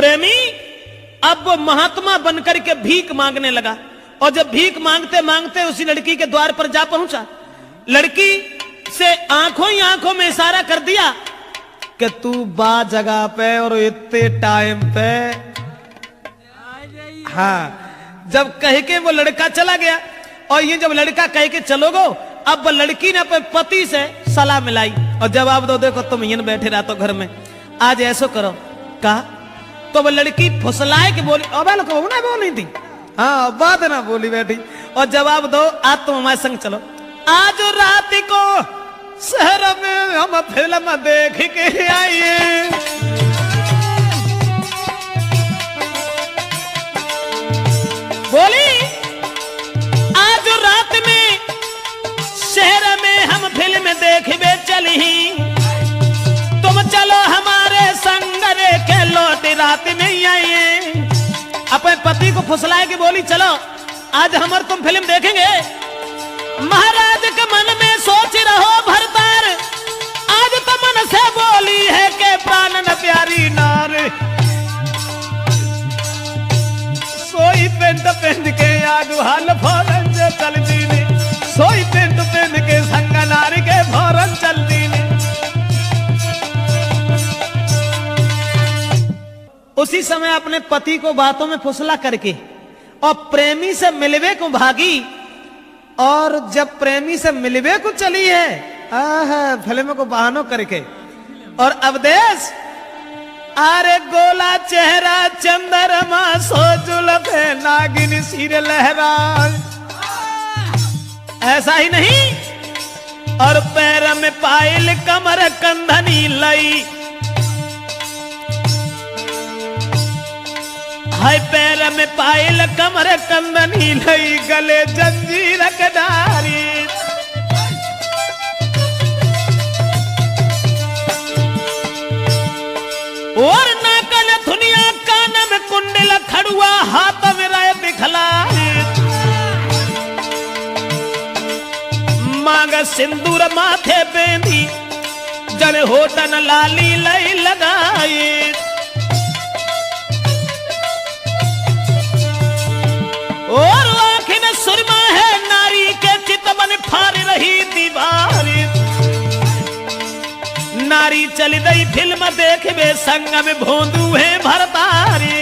प्रेमी अब वो महात्मा बनकर के भीख मांगने लगा। और जब भीख मांगते मांगते उसी लड़की के द्वार पर जा पहुंचा, लड़की से आंखों ही आंखों में इशारा कर दिया कि तू बा जगह पे और इतने टाइम पे। हाँ, जब कह के वो लड़का चला गया, और ये जब लड़का कह के चलोगो, अब वो लड़की ने अपने पति से सलाह मिलाई और जवाब दो, देखो तुम यहीं बैठे रहो घर में, आज ऐसो करो। कहा तो वो लड़की फुसलाए के बोली, अब ना बोली थी, हाँ बात ना बोली बैठी, और जवाब दो, आज तुम हमारे संग चलो। आज रात को शहर में हम फिल्म देख के आइए। बोली आज रात में शहर में हम फिल्म देखबे चली, तुम चलो हमारे संग रे के लौट रात में ही आइए। अपने पति को फुसलाए के बोली, चलो आज हमारे तुम फिल्म देखेंगे। महाराज के मन में सोच रहो भरतार, आज तो मन से बोली है के प्राण न प्यारी नार। सोई पेंट पेंट के आग हाल फौरन से चल दीने, सोई पेंट पेंट के संग नारी के फौरन चल दीने। उसी समय अपने पति को बातों में फुसला करके और प्रेमी से मिलवे को भागी। और जब प्रेमी से मिलवे को चली है फिल्म को बहानों करके, और अवदेश अरे गोला चेहरा चंद्रमा सो जुल्फे नागिन सिर लहरा। ऐसा ही नहीं, और पैर में पायल कमर कंधनी लई, हाय पैर में पायल कमर कंदनी लई, गले जंजीर कडारी। और नाकन धुनिया कान में कुंडल खड़ुआ, हाथ में राय बिखलाई, मांग सिंदूर माथे बेंदी, जल होटन लाली लई लगाई। और आंखें में सुरमा है नारी के चितवन फाड़ रही दीवारी। नारी चली गई फिल्म देखबे संग में भोंदू है भरतारी।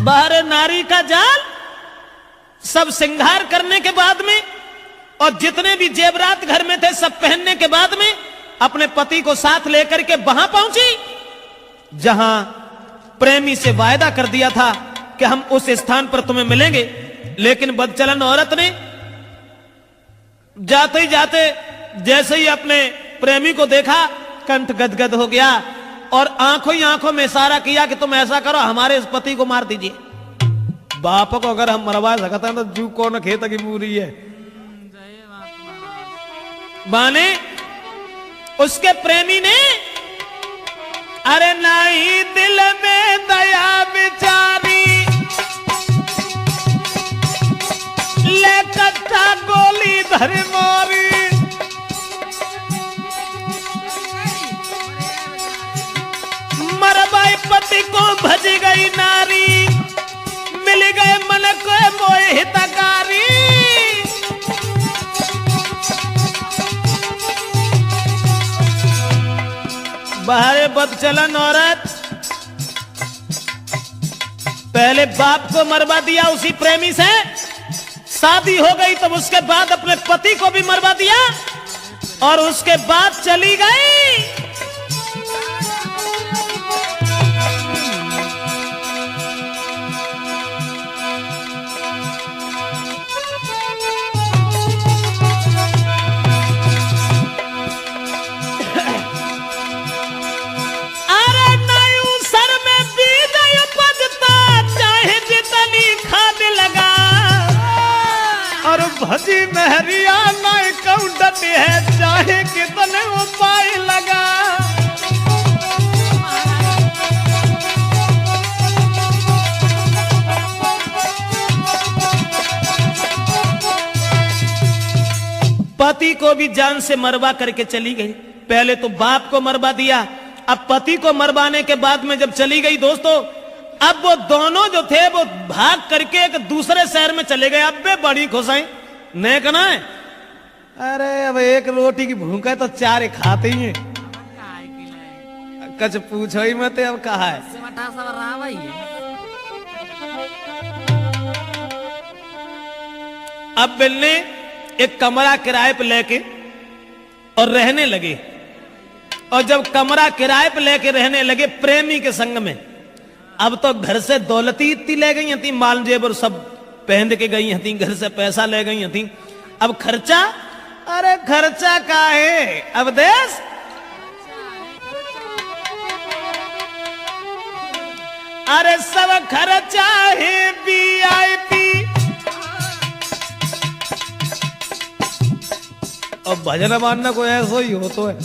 बाहर नारी का जाल सब श्रृंगार करने के बाद में, और जितने भी जेवरात घर में थे सब पहनने के बाद में अपने पति को साथ लेकर के वहां पहुंची जहां प्रेमी से वायदा कर दिया था कि हम उस स्थान पर तुम्हें मिलेंगे। लेकिन बदचलन औरत ने जाते ही जाते जैसे ही अपने प्रेमी को देखा, कंठ गदगद हो गया और आंखों ही आंखों में इशारा किया कि तुम ऐसा करो, हमारे इस पति को मार दीजिए। बाप को अगर हम मरवा सकते हैं तो जू कौन खेत की पूरी है। माने उसके प्रेमी ने अरे नहीं दिल में दया बिचारी, ले कट्टा गोली धर मारी। मरबाई पति को भज गई नारी, मिल गए मन को मोह हितकारी। बाहर बदचलन औरत पहले बाप को मरवा दिया उसी प्रेमी से, शादी हो गई तब उसके बाद अपने पति को भी मरवा दिया और उसके बाद चली गई। भजी महरिया नहीं कौडत है, चाहे कितने उपाय लगा। पति को भी जान से मरवा करके चली गई। पहले तो बाप को मरवा दिया, अब पति को मरवाने के बाद में जब चली गई दोस्तों, अब वो दोनों जो थे वो भाग करके एक दूसरे शहर में चले गए। अब वे बड़ी खुश हैं, नहीं कहना है अरे अब एक रोटी की भूख है तो चार खाते ही हैं, कुछ पूछो ही मत। अब कहा है अब बिल ने एक कमरा किराए पे लेके और रहने लगे। और जब कमरा किराए पे लेके रहने लगे प्रेमी के संग में, अब तो घर से दौलती इतनी ले गई थी, माल जेबर सब पहन के गई थी, घर से पैसा ले गई थी। अब खर्चा, अरे खर्चा का है अब देश, अरे सब खर्चा है VIP। और भजन मानना कोई ऐसा ही हो तो है,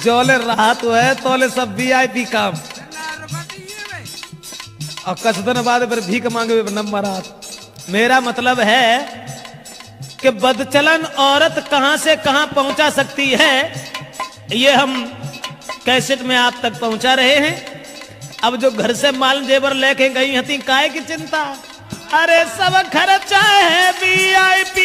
जोले रहा तो है तोले सब VIP काम। और कुछ दिन बाद फिर भीख मांगे हुए नंबर हाथ। मेरा मतलब है कि बदचलन औरत कहां से कहां पहुंचा सकती है, ये हम कैसेट में आप तक पहुंचा रहे हैं। अब जो घर से माल जेवर लेके गई हती, काहे की चिंता, अरे सब खर्चा है VIP।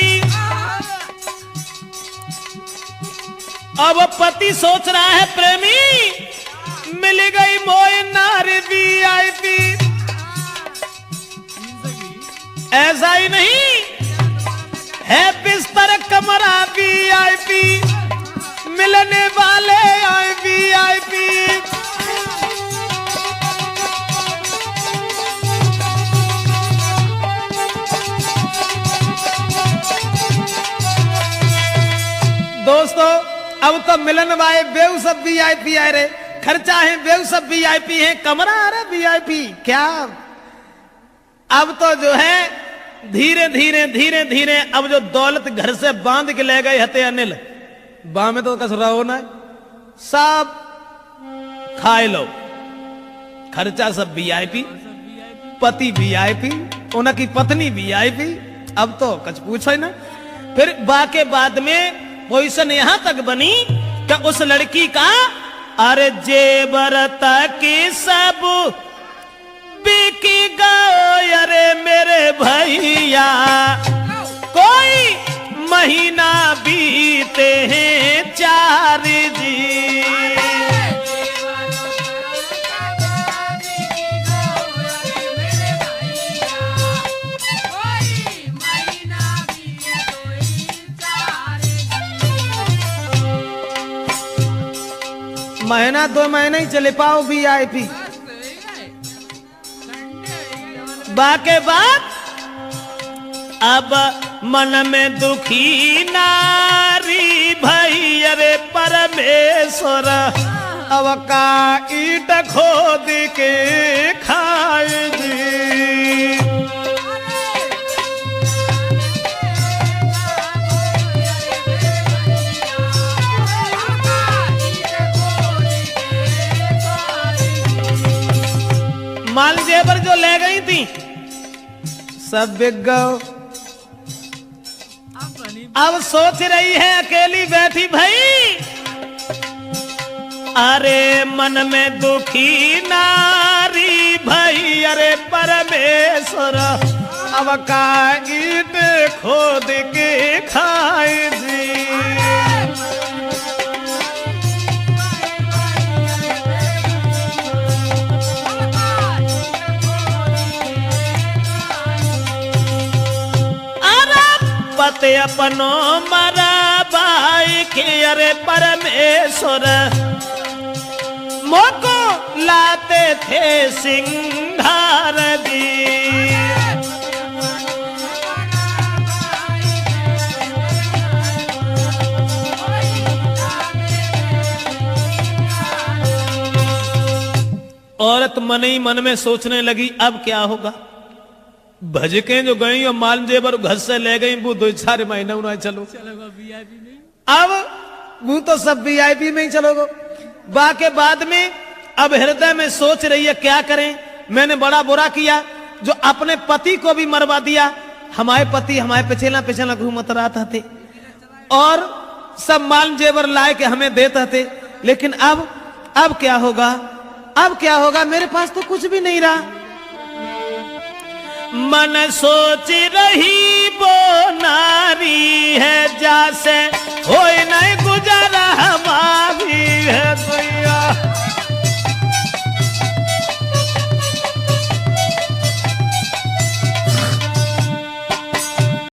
अब पति सोच रहा है प्रेमी मिल गई मोई नारी VIP। ऐसा ही नहीं है, बिस्तर कमरा VIP, मिलने वाले आए VIP। दोस्तों अब तो मिलन वाले बेव सब VIP आए रे, खर्चा है बेव सब VIP है, कमरा आ रहा VIP क्या। अब तो जो है धीरे धीरे धीरे धीरे अब जो दौलत घर से बांध के ले गए हते अनिल, बा में तो कस रहो ना, सब खाए लो, खर्चा सब VIP, पति VIP, उनकी पत्नी VIP। अब तो कुछ पूछो ना। फिर बा के बाद में पोजीशन यहां तक बनी कि उस लड़की का अरे जेवर तक सब बिकी गए, अरे मेरे भैया कोई महीना बीते हैं 4 जी। महीना 2 महीने ही चले पाओ VIP। बाके बाद अब मन में दुखी नारी भई, अरे परमेश्वर अब का ईट खोद के खाए जी। माल जेवर जो ले गई थी सब बिक गए। अब सोच रही है अकेली बैठी भाई, अरे मन में दुखी नारी भाई, अरे परमेश्वर अब का ईट खोद के खाए जी। पते अपनो मरा बाई के, अरे परमेश्वर मोको लाते थे सिंगार दी। औरत मन ही मन में सोचने लगी अब क्या होगा। भजके जो गई और माल जेवर घर से ले गई, वो 2-4 महीने उन्हें चलो अब वो तो सब VIP में ही चलोगे। बाके बाद में अब हृदय में सोच रही है क्या करें, मैंने बड़ा बुरा किया जो अपने पति को भी मरवा दिया। हमारे पति हमारे पिछला घूमत रहा थे, और सब माल जेवर लाए के हमें देते थे, लेकिन अब क्या होगा? अब क्या होगा? मेरे पास तो कुछ भी नहीं रहा। मन सोच रही